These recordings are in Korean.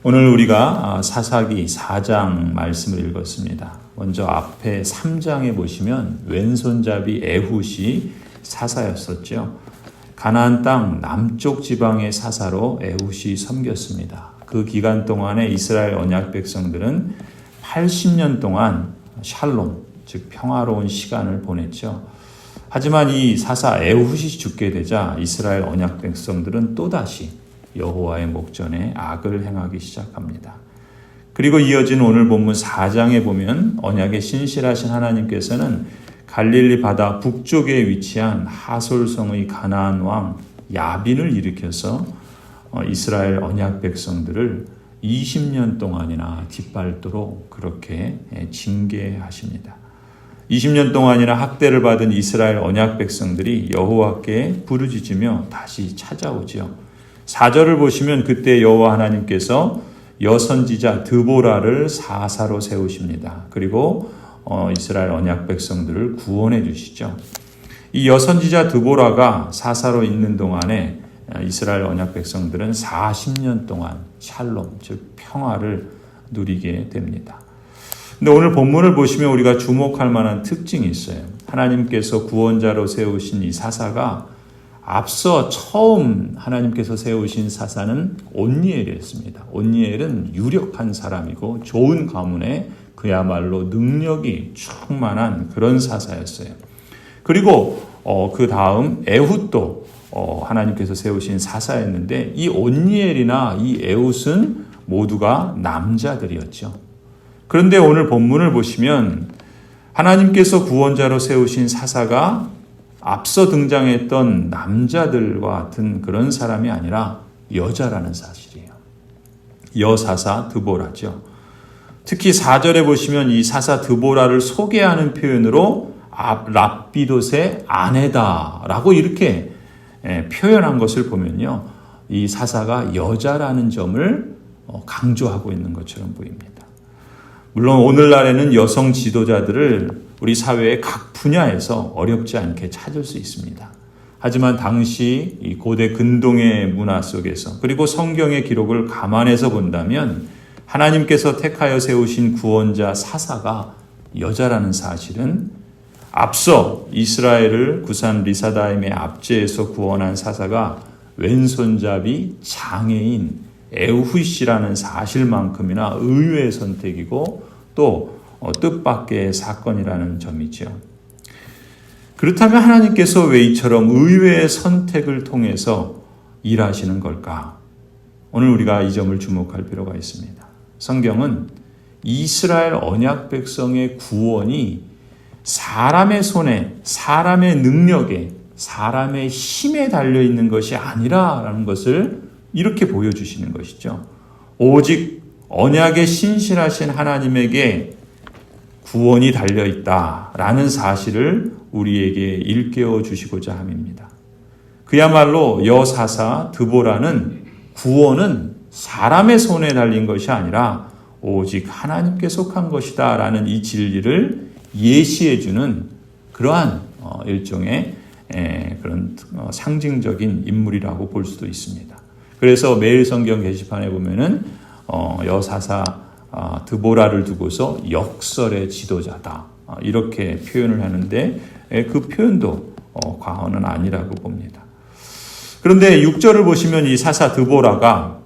오늘 우리가 사사기 4장 말씀을 읽었습니다. 먼저 앞에 3장에 보시면 왼손잡이 에훗이 사사였었죠. 가나안 땅 남쪽 지방의 사사로 에훗이 섬겼습니다. 그 기간 동안에 이스라엘 언약 백성들은 80년 동안 샬롬, 즉 평화로운 시간을 보냈죠. 하지만 이 사사 에훗이 죽게 되자 이스라엘 언약 백성들은 또다시 여호와의 목전에 악을 행하기 시작합니다. 그리고 이어진 오늘 본문 4장에 보면 언약에 신실하신 하나님께서는 갈릴리 바다 북쪽에 위치한 하솔성의 가나안 왕 야빈을 일으켜서 이스라엘 언약 백성들을 20년 동안이나 뒷밟도록 그렇게 징계하십니다. 20년 동안이나 학대를 받은 이스라엘 언약 백성들이 여호와께 부르짖으며 다시 찾아오죠. 4절을 보시면 그때 여호와 하나님께서 여선지자 드보라를 사사로 세우십니다. 그리고 이스라엘 언약 백성들을 구원해 주시죠. 이 여선지자 드보라가 사사로 있는 동안에 이스라엘 언약 백성들은 40년 동안 샬롬, 즉 평화를 누리게 됩니다. 근데 오늘 본문을 보시면 우리가 주목할 만한 특징이 있어요. 하나님께서 구원자로 세우신 이 사사가 앞서 처음 하나님께서 세우신 사사는 온니엘이었습니다. 온니엘은 유력한 사람이고 좋은 가문에 그야말로 능력이 충만한 그런 사사였어요. 그리고 그 다음 에훗도 하나님께서 세우신 사사였는데 이 온니엘이나 이 에훗은 모두가 남자들이었죠. 그런데 오늘 본문을 보시면 하나님께서 구원자로 세우신 사사가 앞서 등장했던 남자들과 같은 그런 사람이 아니라 여자라는 사실이에요. 여사사 드보라죠. 특히 4절에 보시면 이 사사 드보라를 소개하는 표현으로 랍비돗의 아내다라고 이렇게 표현한 것을 보면요. 이 사사가 여자라는 점을 강조하고 있는 것처럼 보입니다. 물론 오늘날에는 여성 지도자들을 우리 사회의 각 분야에서 어렵지 않게 찾을 수 있습니다. 하지만 당시 이 고대 근동의 문화 속에서 그리고 성경의 기록을 감안해서 본다면 하나님께서 택하여 세우신 구원자 사사가 여자라는 사실은 앞서 이스라엘을 구산 리사다임의 압제에서 구원한 사사가 왼손잡이 장애인 에훗이라는 사실만큼이나 의외의 선택이고 또 뜻밖의 사건이라는 점이죠. 그렇다면 하나님께서 왜 이처럼 의외의 선택을 통해서 일하시는 걸까? 오늘 우리가 이 점을 주목할 필요가 있습니다. 성경은 이스라엘 언약 백성의 구원이 사람의 손에, 사람의 능력에, 사람의 힘에 달려있는 것이 아니라라는 것을 이렇게 보여주시는 것이죠. 오직 언약에 신실하신 하나님에게 구원이 달려있다라는 사실을 우리에게 일깨워 주시고자 함입니다. 그야말로 여사사 드보라는 구원은 사람의 손에 달린 것이 아니라 오직 하나님께 속한 것이다 라는 이 진리를 예시해 주는 그러한 일종의 그런 상징적인 인물이라고 볼 수도 있습니다. 그래서 매일 성경 게시판에 보면은 여사사 드보라를 두고서 역설의 지도자다 이렇게 표현을 하는데 그 표현도 과언은 아니라고 봅니다. 그런데 6절을 보시면 이 사사 드보라가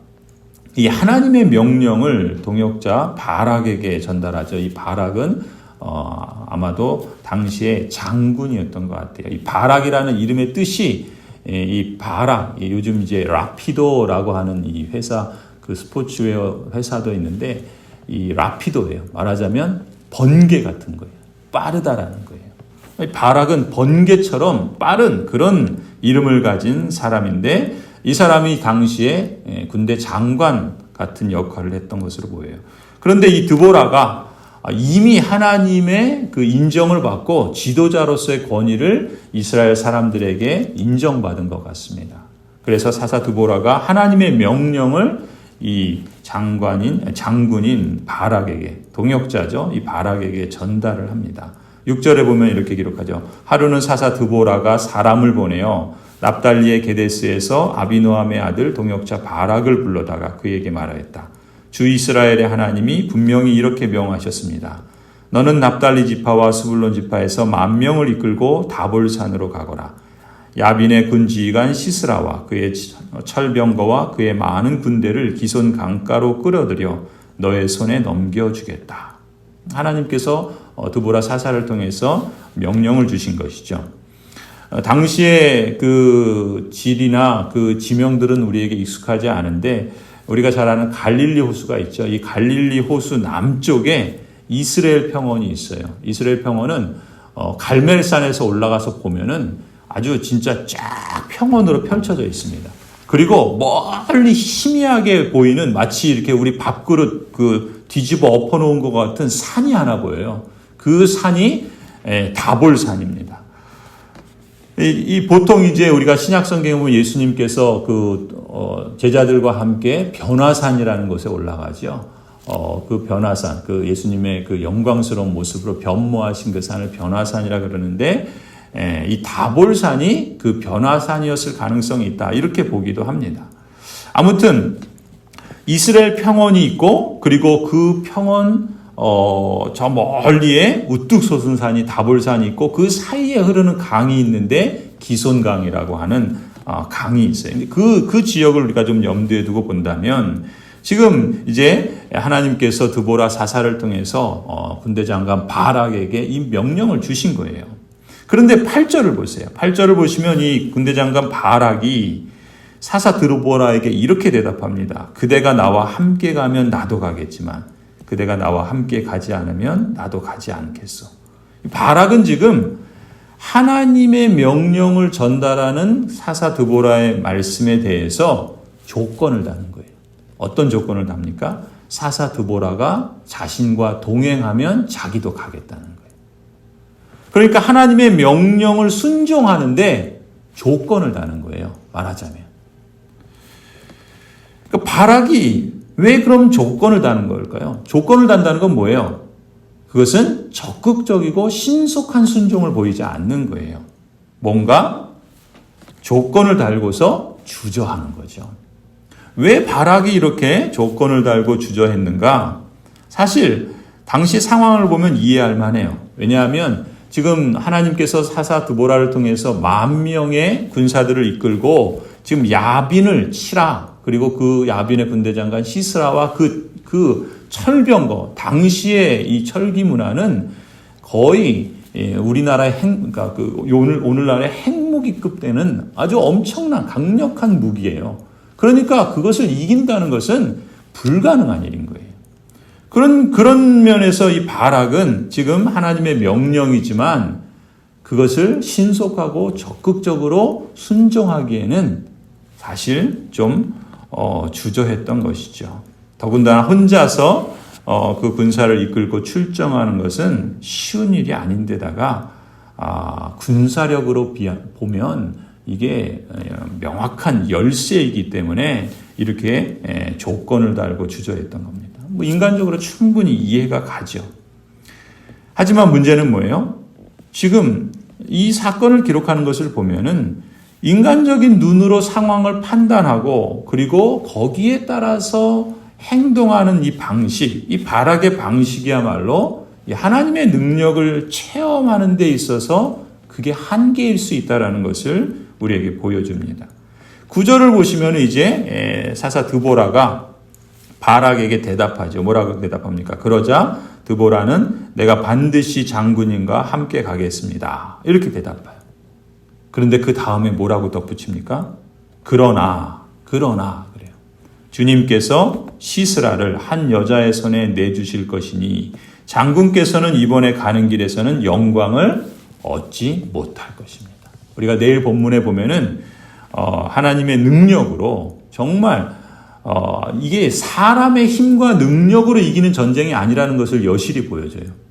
이 하나님의 명령을 동역자 바락에게 전달하죠. 이 바락은 아마도 당시에 장군이었던 것 같아요. 이 바락이라는 이름의 뜻이 이 바락, 요즘 이제 라피도라고 하는 이 회사, 그 스포츠웨어 회사도 있는데 이 라피도예요. 말하자면 번개 같은 거예요. 빠르다라는 거예요. 바락은 번개처럼 빠른 그런 이름을 가진 사람인데 이 사람이 당시에 군대 장관 같은 역할을 했던 것으로 보여요. 그런데 이 드보라가 이미 하나님의 그 인정을 받고 지도자로서의 권위를 이스라엘 사람들에게 인정받은 것 같습니다. 그래서 사사 드보라가 하나님의 명령을 이 장군인 바락에게, 동역자죠. 이 바락에게 전달을 합니다. 6절에 보면 이렇게 기록하죠. 하루는 사사 드보라가 사람을 보내어 납달리의 게데스에서 아비노함의 아들 동역자 바락을 불러다가 그에게 말하였다. 주 이스라엘의 하나님이 분명히 이렇게 명하셨습니다. 너는 납달리 지파와 스불론 지파에서 10,000명을 이끌고 다볼산으로 가거라. 야빈의 군지휘관 시스라와 그의 철병거와 그의 많은 군대를 기손 강가로 끌어들여 너의 손에 넘겨주겠다. 하나님께서 드보라 사사를 통해서 명령을 주신 것이죠. 당시의 그 지리나 그 지명들은 우리에게 익숙하지 않은데 우리가 잘 아는 갈릴리 호수가 있죠. 이 갈릴리 호수 남쪽에 이스라엘 평원이 있어요. 이스라엘 평원은 갈멜산에서 올라가서 보면은 아주 진짜 쫙 평원으로 펼쳐져 있습니다. 그리고 멀리 희미하게 보이는 마치 이렇게 우리 밥그릇 그 뒤집어 엎어놓은 것 같은 산이 하나 보여요. 그 산이 다볼산입니다. 이 보통 이제 우리가 신약성경에 보면 예수님께서 그 제자들과 함께 변화산이라는 곳에 올라가죠. 그 변화산, 그 예수님의 그 영광스러운 모습으로 변모하신 그 산을 변화산이라 그러는데 이 다볼산이 그 변화산이었을 가능성이 있다. 이렇게 보기도 합니다. 아무튼 이스라엘 평원이 있고 그리고 그 평원 저 멀리에 우뚝 솟은 산이 다볼산이 있고 그 사이에 흐르는 강이 있는데 기손강이라고 하는 강이 있어요. 그 지역을 우리가 좀 염두에 두고 본다면 지금 이제 하나님께서 드보라 사사를 통해서 군대 장관 바락에게 이 명령을 주신 거예요. 그런데 8절을 보세요. 8절을 보시면 이 군대 장관 바락이 사사 드보라에게 이렇게 대답합니다. 그대가 나와 함께 가면 나도 가겠지만 그대가 나와 함께 가지 않으면 나도 가지 않겠소. 바락은 지금 하나님의 명령을 전달하는 사사 드보라의 말씀에 대해서 조건을 다는 거예요. 어떤 조건을 답니까? 사사 드보라가 자신과 동행하면 자기도 가겠다는 거예요. 그러니까 하나님의 명령을 순종하는데 조건을 다는 거예요. 말하자면. 그러니까 바락이 왜 그럼 조건을 다는 걸까요? 조건을 단다는 건 뭐예요? 그것은 적극적이고 신속한 순종을 보이지 않는 거예요. 뭔가 조건을 달고서 주저하는 거죠. 왜 바락이 이렇게 조건을 달고 주저했는가? 사실 당시 상황을 보면 이해할 만해요. 왜냐하면 지금 하나님께서 사사 드보라를 통해서 10,000명의 군사들을 이끌고 지금 야빈을 치라. 그리고 그 야빈의 군대장관 시스라와 그 철병거, 당시의 이 철기 문화는 거의 우리나라의 그러니까 오늘날의 핵무기급 되는 아주 엄청난 강력한 무기예요. 그러니까 그것을 이긴다는 것은 불가능한 일인 거예요. 그런 면에서 이 바락은 지금 하나님의 명령이지만 그것을 신속하고 적극적으로 순종하기에는 사실 좀 주저했던 것이죠. 더군다나 혼자서 그 군사를 이끌고 출정하는 것은 쉬운 일이 아닌데다가 군사력으로 보면 이게 명확한 열세이기 때문에 이렇게 조건을 달고 주저했던 겁니다. 뭐 인간적으로 충분히 이해가 가죠. 하지만 문제는 뭐예요? 지금 이 사건을 기록하는 것을 보면은 인간적인 눈으로 상황을 판단하고 그리고 거기에 따라서 행동하는 이 방식, 이 바락의 방식이야말로 하나님의 능력을 체험하는 데 있어서 그게 한계일 수 있다는 것을 우리에게 보여줍니다. 9절을 보시면 이제 사사 드보라가 바락에게 대답하죠. 뭐라고 대답합니까? 그러자 드보라는 내가 반드시 장군님과 함께 가겠습니다. 이렇게 대답해요. 그런데 그 다음에 뭐라고 덧붙입니까? 그러나 그래요. 주님께서 시스라를 한 여자의 손에 내주실 것이니 장군께서는 이번에 가는 길에서는 영광을 얻지 못할 것입니다. 우리가 내일 본문에 보면은 하나님의 능력으로 정말 이게 사람의 힘과 능력으로 이기는 전쟁이 아니라는 것을 여실히 보여줘요.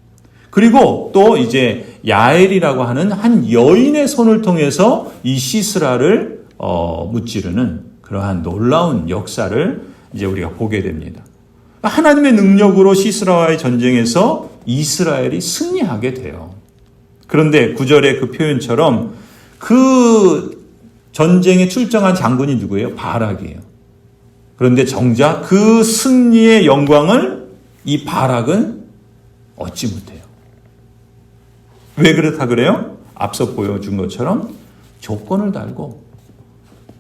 그리고 또 이제 야엘이라고 하는 한 여인의 손을 통해서 이 시스라를 무찌르는 그러한 놀라운 역사를 이제 우리가 보게 됩니다. 하나님의 능력으로 시스라와의 전쟁에서 이스라엘이 승리하게 돼요. 그런데 9절의 그 표현처럼 그 전쟁에 출정한 장군이 누구예요? 바락이에요. 그런데 정작 그 승리의 영광을 이 바락은 얻지 못해요. 왜 그렇다 그래요? 앞서 보여준 것처럼 조건을 달고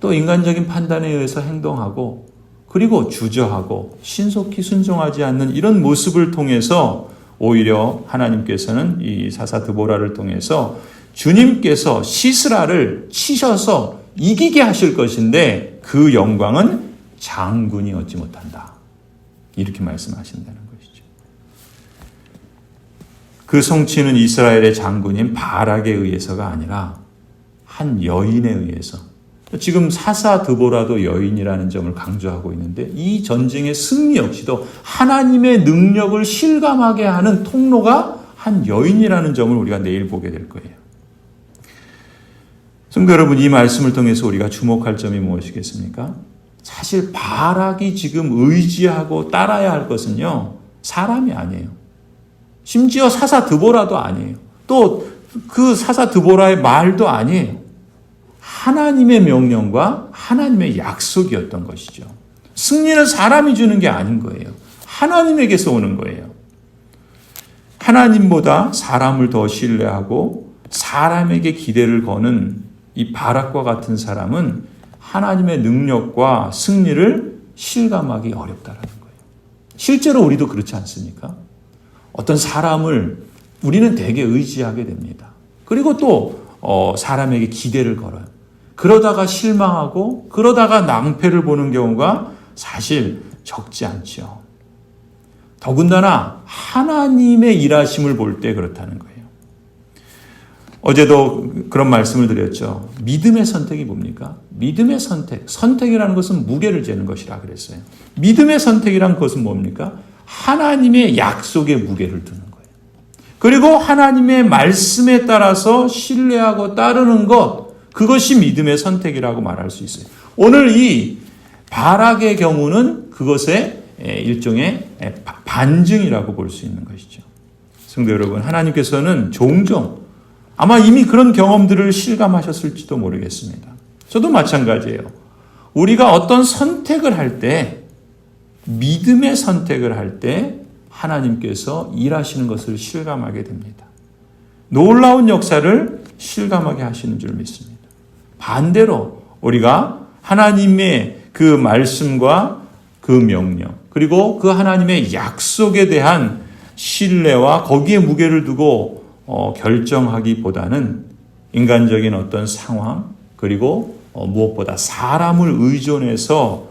또 인간적인 판단에 의해서 행동하고 그리고 주저하고 신속히 순종하지 않는 이런 모습을 통해서 오히려 하나님께서는 이 사사 드보라를 통해서 주님께서 시스라를 치셔서 이기게 하실 것인데 그 영광은 장군이 얻지 못한다. 이렇게 말씀하신다는 것이죠. 그 성취는 이스라엘의 장군인 바락에 의해서가 아니라 한 여인에 의해서. 지금 사사 드보라도 여인이라는 점을 강조하고 있는데 이 전쟁의 승리 역시도 하나님의 능력을 실감하게 하는 통로가 한 여인이라는 점을 우리가 내일 보게 될 거예요. 성도 여러분, 이 말씀을 통해서 우리가 주목할 점이 무엇이겠습니까? 사실 바락이 지금 의지하고 따라야 할 것은요, 사람이 아니에요. 심지어 사사 드보라도 아니에요. 또 그 사사 드보라의 말도 아니에요. 하나님의 명령과 하나님의 약속이었던 것이죠. 승리는 사람이 주는 게 아닌 거예요. 하나님에게서 오는 거예요. 하나님보다 사람을 더 신뢰하고 사람에게 기대를 거는 이 바락과 같은 사람은 하나님의 능력과 승리를 실감하기 어렵다라는 거예요. 실제로 우리도 그렇지 않습니까? 어떤 사람을 우리는 되게 의지하게 됩니다. 그리고 또 사람에게 기대를 걸어요. 그러다가 실망하고 그러다가 낭패를 보는 경우가 사실 적지 않죠. 더군다나 하나님의 일하심을 볼 때 그렇다는 거예요. 어제도 그런 말씀을 드렸죠. 믿음의 선택이 뭡니까? 믿음의 선택. 선택이라는 것은 무게를 재는 것이라 그랬어요. 믿음의 선택이란 것은 뭡니까? 하나님의 약속에 무게를 두는 거예요. 그리고 하나님의 말씀에 따라서 신뢰하고 따르는 것, 그것이 믿음의 선택이라고 말할 수 있어요. 오늘 이 바락의 경우는 그것의 일종의 반증이라고 볼 수 있는 것이죠. 성도 여러분, 하나님께서는 종종 아마 이미 그런 경험들을 실감하셨을지도 모르겠습니다. 저도 마찬가지예요. 우리가 어떤 선택을 할 때, 믿음의 선택을 할 때 하나님께서 일하시는 것을 실감하게 됩니다. 놀라운 역사를 실감하게 하시는 줄 믿습니다. 반대로 우리가 하나님의 그 말씀과 그 명령, 그리고 그 하나님의 약속에 대한 신뢰와 거기에 무게를 두고 결정하기보다는 인간적인 어떤 상황, 그리고 무엇보다 사람을 의존해서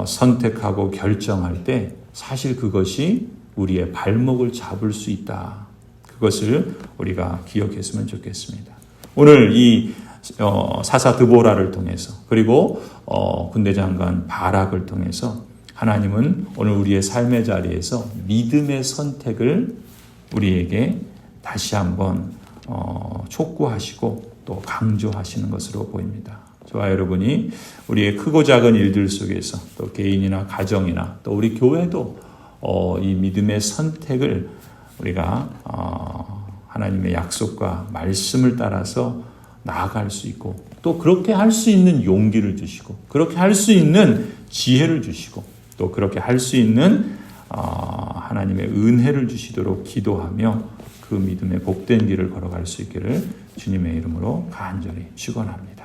선택하고 결정할 때 사실 그것이 우리의 발목을 잡을 수 있다. 그것을 우리가 기억했으면 좋겠습니다. 오늘 이 사사 드보라를 통해서 그리고 군대장관 바락을 통해서 하나님은 오늘 우리의 삶의 자리에서 믿음의 선택을 우리에게 다시 한번 촉구하시고 또 강조하시는 것으로 보입니다. 저와 여러분이 우리의 크고 작은 일들 속에서 또 개인이나 가정이나 또 우리 교회도 이 믿음의 선택을 우리가 하나님의 약속과 말씀을 따라서 나아갈 수 있고 또 그렇게 할 수 있는 용기를 주시고 그렇게 할 수 있는 지혜를 주시고 또 그렇게 할 수 있는 하나님의 은혜를 주시도록 기도하며 그 믿음의 복된 길을 걸어갈 수 있기를 주님의 이름으로 간절히 축원합니다.